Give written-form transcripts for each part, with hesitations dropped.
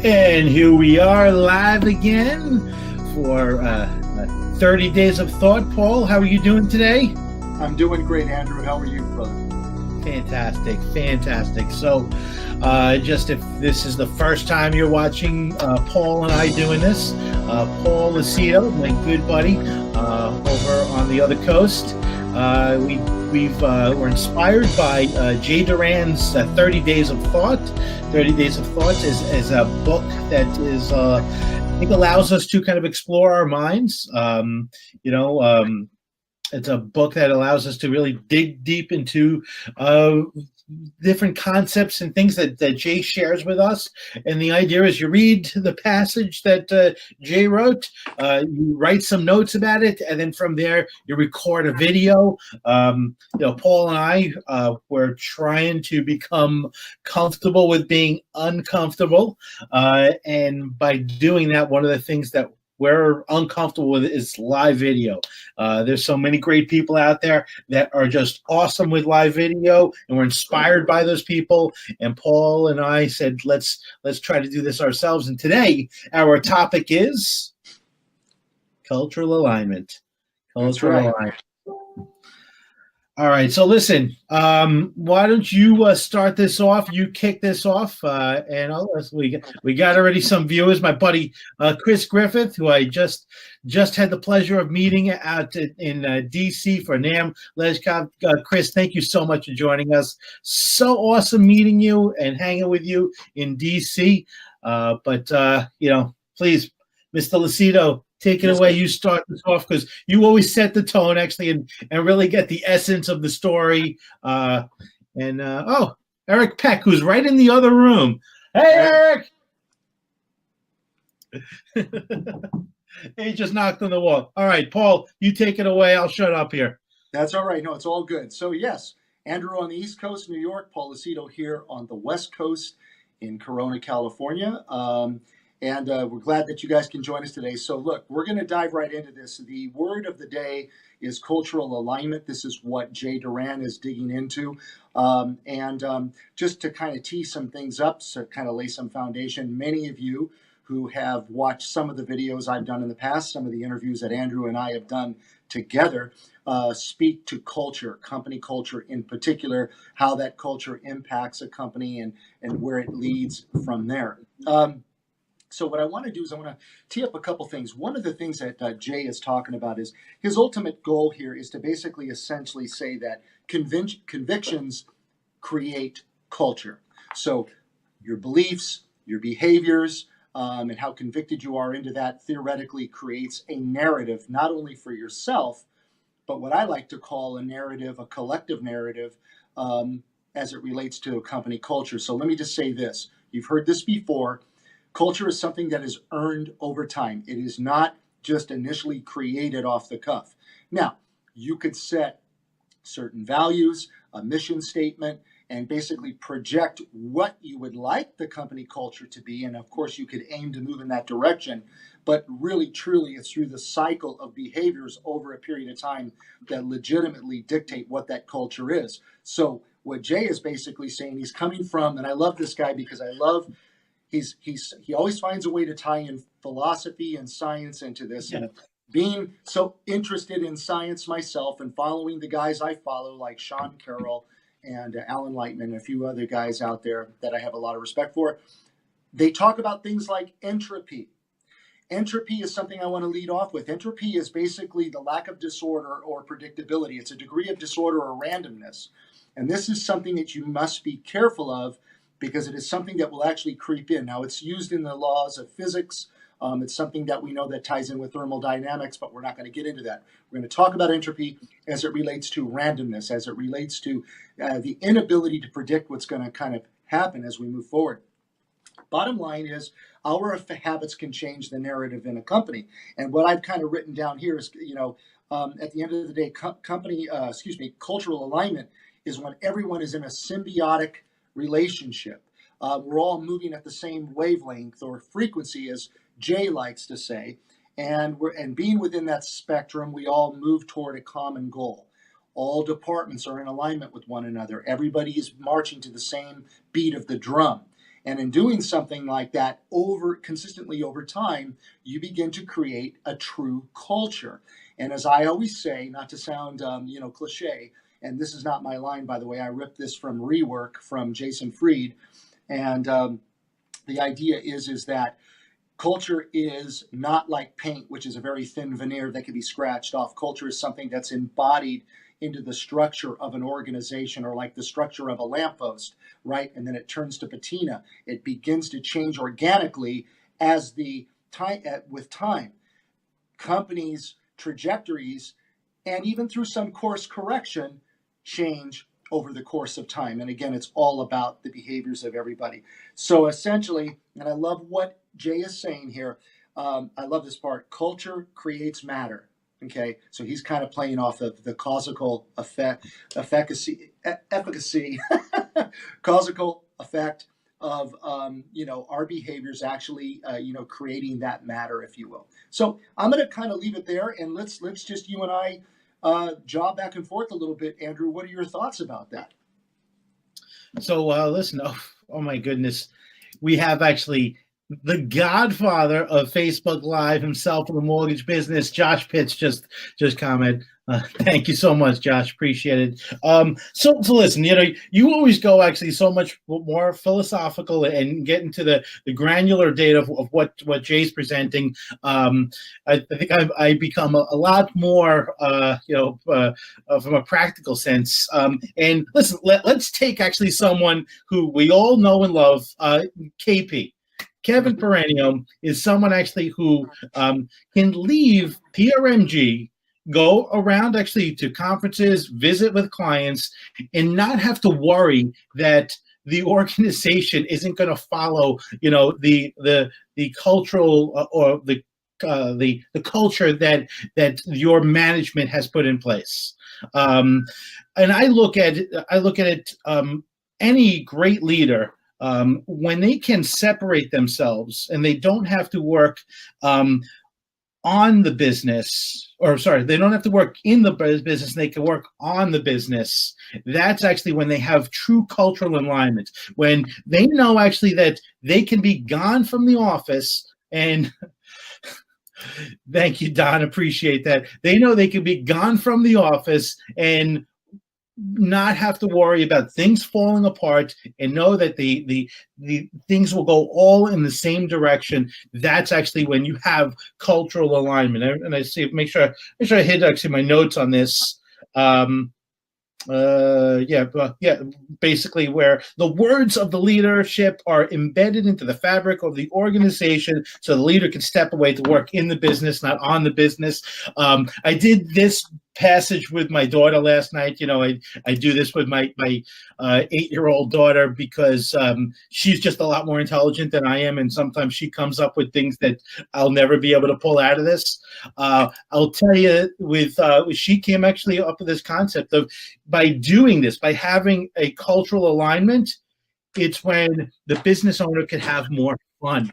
And here we are live again for 30 Days of Thought. Paul, how are you doing today? I'm doing great, Andrew. How are you, brother? Fantastic, fantastic. So, just if this is the first time you're watching Paul and I doing this, Paul Lucido, my good buddy, over on the other coast. We're inspired by Jay Doran's 30 Days of Thought. 30 Days of Thought is a book that is, I think, allows us to kind of explore our minds. It's a book that allows us to really dig deep into different concepts and things that Jay shares with us. And the idea is you read the passage that Jay wrote, you write some notes about it, and then from there you record a video. Paul and I, we're trying to become comfortable with being uncomfortable. And by doing that, one of the things that we're uncomfortable with is live video. There's so many great people out there that are just awesome with live video, and we're inspired by those people. And Paul and I said, let's try to do this ourselves. And today, our topic is cultural alignment. Cultural alignment. All right, so listen, why don't you start this off? You kick this off, and we got already some viewers. My buddy Chris Griffith, who I just had the pleasure of meeting out in D.C. for NAM LegCon. Chris, thank you so much for joining us. So awesome meeting you and hanging with you in D.C. But please, Mr. Lucido, take it away. You start this off because you always set the tone, actually, and really get the essence of the story. Eric Peck, who's right in the other room. Hey, Eric! He just knocked on the wall. All right, Paul, you take it away. I'll shut up here. That's all right. No, it's all good. So, yes, Andrew on the East Coast, New York, Paul Lucido here on the West Coast in Corona, California. And we're glad that you guys can join us today. So, look, we're going to dive right into this. The word of the day is cultural alignment. This is what Jay Doran is digging into. Just to kind of tee some things up, so kind of lay some foundation, many of you who have watched some of the videos I've done in the past, some of the interviews that Andrew and I have done together, speak to culture, company culture in particular, how that culture impacts a company and where it leads from there. So what I want to do is I want to tee up a couple things. One of the things that Jay is talking about is his ultimate goal here is to basically essentially say that convictions create culture. So your beliefs, your behaviors, and how convicted you are into that theoretically creates a narrative, not only for yourself, but what I like to call a narrative, a collective narrative, as it relates to a company culture. So let me just say this. You've heard this before. Culture is something that is earned over time. It is not just initially created off the cuff. Now, you could set certain values, a mission statement, and basically project what you would like the company culture to be. And of course, you could aim to move in that direction. But really, truly, it's through the cycle of behaviors over a period of time that legitimately dictate what that culture is. So what Jay is basically saying, he's coming from, and I love this guy because I love he always finds a way to tie in philosophy and science into this. And being so interested in science myself and following the guys I follow, like Sean Carroll and Alan Lightman and a few other guys out there that I have a lot of respect for, they talk about things like entropy. Entropy is something I want to lead off with. Entropy is basically the lack of disorder or predictability. It's a degree of disorder or randomness. And this is something that you must be careful of, because it is something that will actually creep in. Now, it's used in the laws of physics. It's something that we know that ties in with thermodynamics, but we're not going to get into that. We're going to talk about entropy as it relates to randomness, as it relates to the inability to predict what's going to kind of happen as we move forward. Bottom line is, our habits can change the narrative in a company. And what I've kind of written down here is, at the end of the day, cultural alignment is when everyone is in a symbiotic relationship. We're all moving at the same wavelength or frequency, as Jay likes to say, and being within that spectrum, we all move toward a common goal. All departments are in alignment with one another. Everybody is marching to the same beat of the drum. And in doing something like that consistently over time, you begin to create a true culture. And as I always say, not to sound cliche, and this is not my line, by the way, I ripped this from Rework from Jason Fried, and the idea is that culture is not like paint, which is a very thin veneer that can be scratched off. Culture is something that's embodied into the structure of an organization, or like the structure of a lamppost, right? And then it turns to patina. It begins to change organically as the time with time. Companies' trajectories, and even through some course correction, change over the course of time. And again, it's all about the behaviors of everybody. So essentially, and I love what Jay is saying here. I love this part. Culture creates matter. Okay, so he's kind of playing off of the causal efficacy, causal effect of our behaviors actually creating that matter, if you will. So I'm going to kind of leave it there, and let's just you and I jog back and forth a little bit. Andrew, what are your thoughts about that? So listen, oh my goodness, we have actually the godfather of Facebook Live himself in the mortgage business, Josh Pitts, just comment. Thank you so much, Josh. Appreciate it. So listen, you always go actually so much more philosophical and get into the granular data of what Jay's presenting. I think I become a lot more, from a practical sense. And listen, let's take actually someone who we all know and love, KP. Kevin Perennial is someone actually who can leave PRMG, go around actually to conferences, visit with clients, and not have to worry that the organization isn't going to follow, the cultural or the culture that your management has put in place. And I look at it. Any great leader, when they can separate themselves and they don't have to work on the business, they don't have to work in the business, and they can work on the business. That's actually when they have true cultural alignment, when they know actually that they can be gone from the office and thank you, Don, appreciate that. They know they can be gone from the office and not have to worry about things falling apart, and know that the things will go all in the same direction. That's actually when you have cultural alignment. And I see, make sure I hit actually my notes on this. Basically where the words of the leadership are embedded into the fabric of the organization, so the leader can step away to work in the business, not on the business. I did this passage with my daughter last night. I do this with my 8-year-old daughter because she's just a lot more intelligent than I am, and sometimes she comes up with things that I'll never be able to pull out of this. I'll tell you, she came actually up with this concept of, by doing this, by having a cultural alignment, it's when the business owner can have more fun.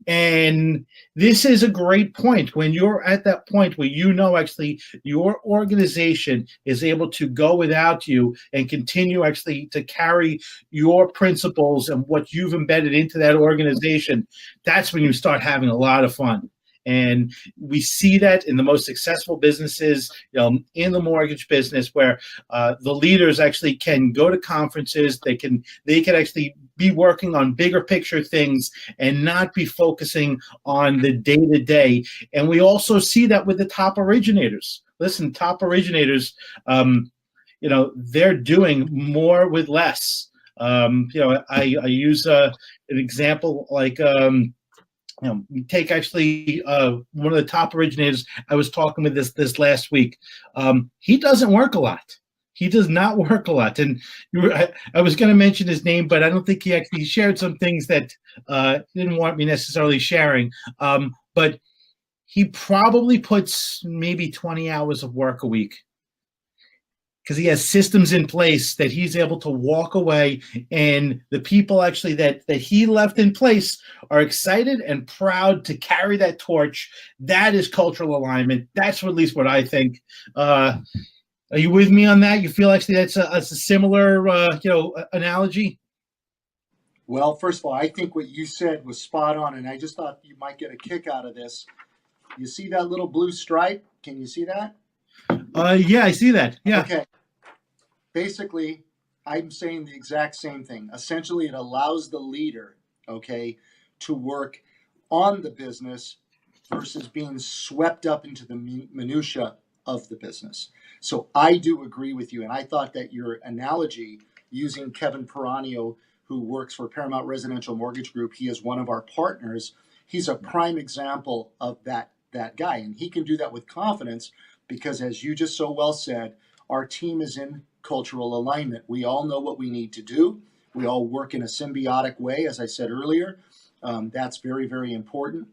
And this is a great point. When you're at that point where actually your organization is able to go without you and continue actually to carry your principles and what you've embedded into that organization, that's when you start having a lot of fun. And we see that in the most successful businesses, in the mortgage business, where the leaders actually can go to conferences. They can actually be working on bigger picture things and not be focusing on the day-to-day. And we also see that with the top originators. Listen, top originators, they're doing more with less. I use an example like, take actually one of the top originators. I was talking with this last week. He doesn't work a lot. He does not work a lot. And I was going to mention his name, but I don't think he actually shared some things that he didn't want me necessarily sharing. But he probably puts maybe 20 hours of work a week, because he has systems in place that he's able to walk away, and the people actually that he left in place are excited and proud to carry that torch. That is cultural alignment. That's at least what I think. Are you with me on that? You feel actually that's a similar analogy? Well, first of all, I think what you said was spot on, and I just thought you might get a kick out of this. You see that little blue stripe? Can you see that? Yeah, I see that. Yeah. Okay. Basically, I'm saying the exact same thing. Essentially, it allows the leader, okay, to work on the business versus being swept up into the minutia of the business. So I do agree with you, and I thought that your analogy using Kevin Peranio, who works for Paramount Residential Mortgage Group, he is one of our partners. He's a prime example of that guy, and he can do that with confidence because, as you just so well said, our team is in cultural alignment. We all know what we need to do. We all work in a symbiotic way, as I said earlier. That's very, very important.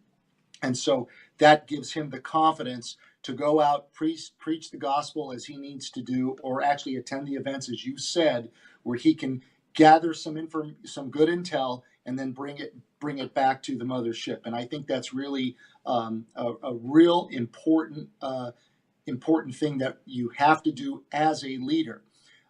And so that gives him the confidence to go out, preach the gospel as he needs to do, or actually attend the events, as you said, where he can gather some good intel and then bring it back to the mothership. And I think that's really a real important thing that you have to do as a leader.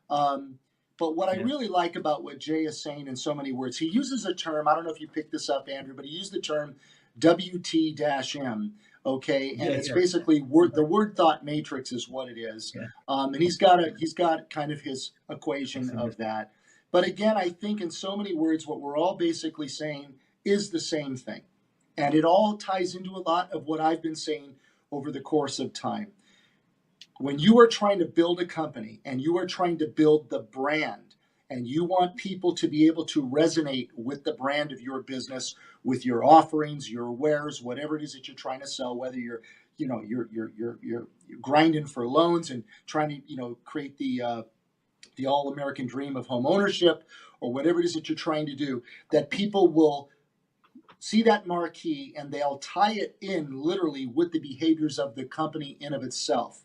But what I really like about what Jay is saying in so many words, he uses a term, I don't know if you picked this up, Andrew, but he used the term WT-M, okay? And it's basically the word thought matrix is what it is. Yeah. And he's got kind of his equation of that. But again, I think in so many words, what we're all basically saying is the same thing. And it all ties into a lot of what I've been saying over the course of time. When you are trying to build a company and you are trying to build the brand and you want people to be able to resonate with the brand of your business, with your offerings, your wares, whatever it is that you're trying to sell, whether you're grinding for loans and trying to, create the all-American dream of home ownership, or whatever it is that you're trying to do, that people will see that marquee and they'll tie it in literally with the behaviors of the company in of itself.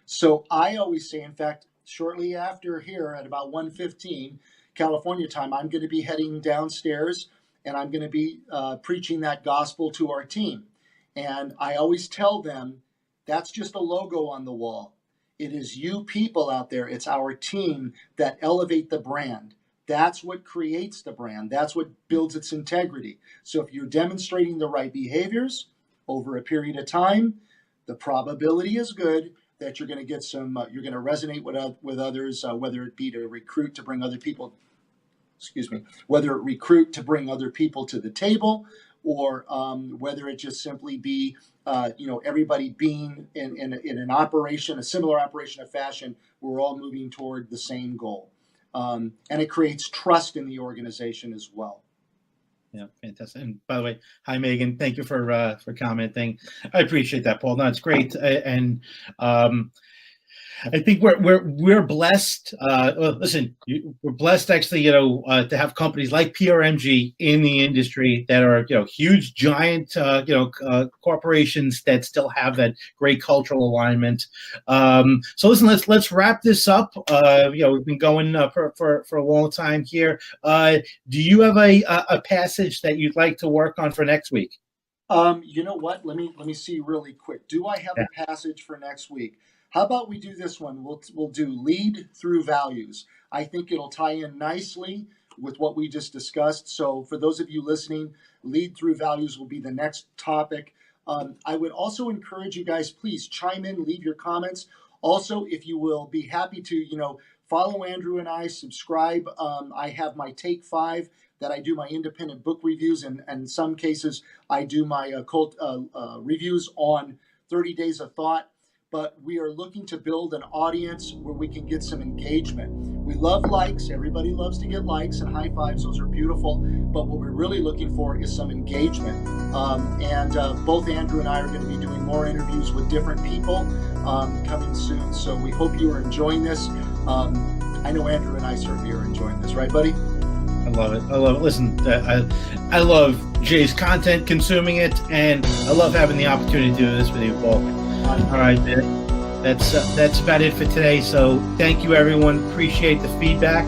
So I always say, in fact, shortly after here at about 1:15 California time, I'm going to be heading downstairs and I'm going to be preaching that gospel to our team. And I always tell them, that's just a logo on the wall. It is you people out there. It's our team that elevate the brand. That's what creates the brand. That's what builds its integrity. So if you're demonstrating the right behaviors over a period of time, the probability is good that you're going to get you're going to resonate with others, whether it be to recruit to bring other people, whether it recruit to bring other people to the table, or whether it just simply be, everybody being in an operation, a similar operation of fashion, we're all moving toward the same goal. And it creates trust in the organization as well. Yeah, fantastic. And by the way, hi Megan, thank you for commenting. I appreciate that, Paul. No, it's great, and I think we're blessed. Listen, we're blessed actually, to have companies like PRMG in the industry that are, huge, giant, corporations that still have that great cultural alignment. So listen, let's wrap this up. We've been going for a long time here. Do you have a passage that you'd like to work on for next week? You know what? Let me see really quick. Do I have a passage for next week? How about we do this one? We'll do lead through values. I think it'll tie in nicely with what we just discussed. So for those of you listening, lead through values will be the next topic. I would also encourage you guys, please chime in, leave your comments. Also, if you will be happy to, follow Andrew and I, subscribe. I have my Take 5 that I do my independent book reviews, and in some cases I do my cult reviews on 30 Days of Thought. But we are looking to build an audience where we can get some engagement. We love likes. Everybody loves to get likes and high fives. Those are beautiful. But what we're really looking for is some engagement. And both Andrew and I are going to be doing more interviews with different people coming soon. So we hope you are enjoying this. I know Andrew and I certainly are enjoying this. Right, buddy? I love it. Listen, I love Jay's content, consuming it, and I love having the opportunity to do this with you, Paul. All right, that's about it for today. So thank you, everyone. Appreciate the feedback.